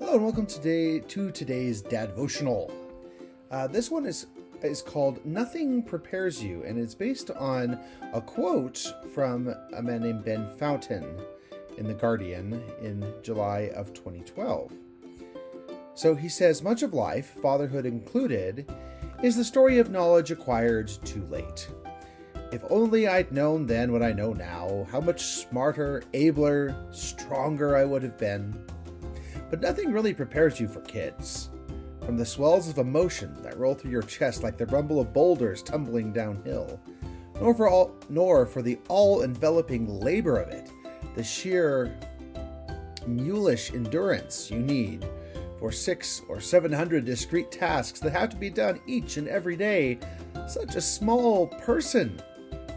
Hello and welcome to today's Dad-votional. This one is called Nothing Prepares You, and it's based on a quote from a man named Ben Fountain in The Guardian in July of 2012. So he says, much of life, fatherhood included, is the story of knowledge acquired too late. If only I'd known then what I know now, how much smarter, abler, stronger I would have been. But nothing really prepares you for kids. From the swells of emotion that roll through your chest like the rumble of boulders tumbling downhill, nor for the all-enveloping labor of it, the sheer mulish endurance you need for 600 or 700 discrete tasks that have to be done each and every day. Such a small person,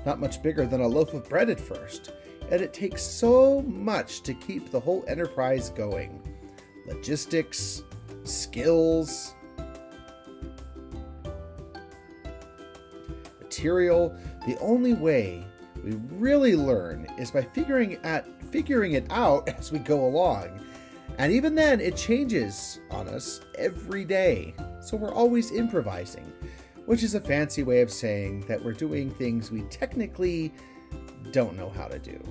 not much bigger than a loaf of bread at first, and it takes so much to keep the whole enterprise going. Logistics, skills, material. The only way we really learn is by figuring it out as we go along. And even then, it changes on us every day. So we're always improvising, which is a fancy way of saying that we're doing things we technically don't know how to do.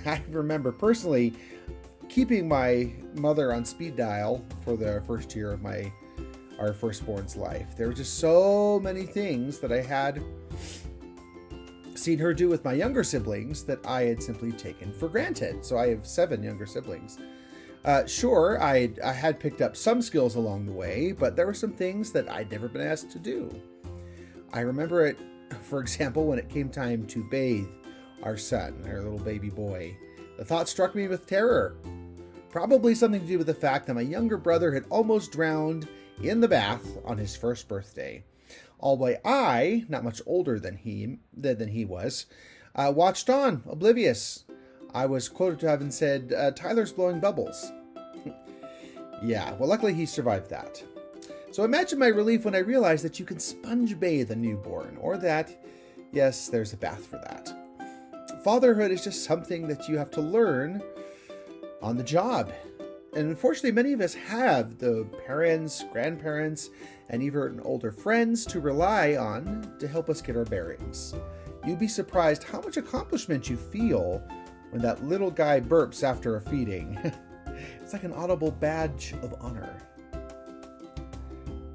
I remember personally keeping my mother on speed dial for the first year of our firstborn's life. There were just so many things that I had seen her do with my younger siblings that I had simply taken for granted. So I have 7 younger siblings. Sure, I had picked up some skills along the way, but there were some things that I'd never been asked to do. I remember it, for example, when it came time to bathe our son, our little baby boy. The thought struck me with terror. Probably something to do with the fact that my younger brother had almost drowned in the bath on his first birthday. Although I, not much older than he was, watched on, oblivious. I was quoted to having said, Tyler's blowing bubbles. Yeah, well, luckily he survived that. So imagine my relief when I realized that you can sponge bathe a newborn, or that, yes, there's a bath for that. Fatherhood is just something that you have to learn on the job. And unfortunately, many of us have the parents, grandparents, and even older friends to rely on to help us get our bearings. You'd be surprised how much accomplishment you feel when that little guy burps after a feeding. It's like an audible badge of honor.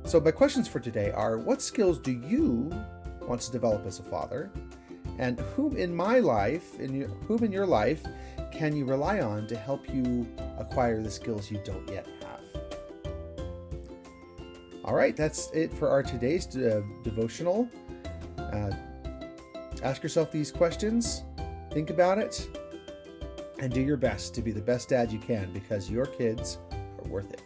So my questions for today are, what skills do you want to develop as a father? And whom in your life can you rely on to help you acquire the skills you don't yet have? All right, that's it for our today's devotional. Ask yourself these questions, think about it, and do your best to be the best dad you can, because your kids are worth it.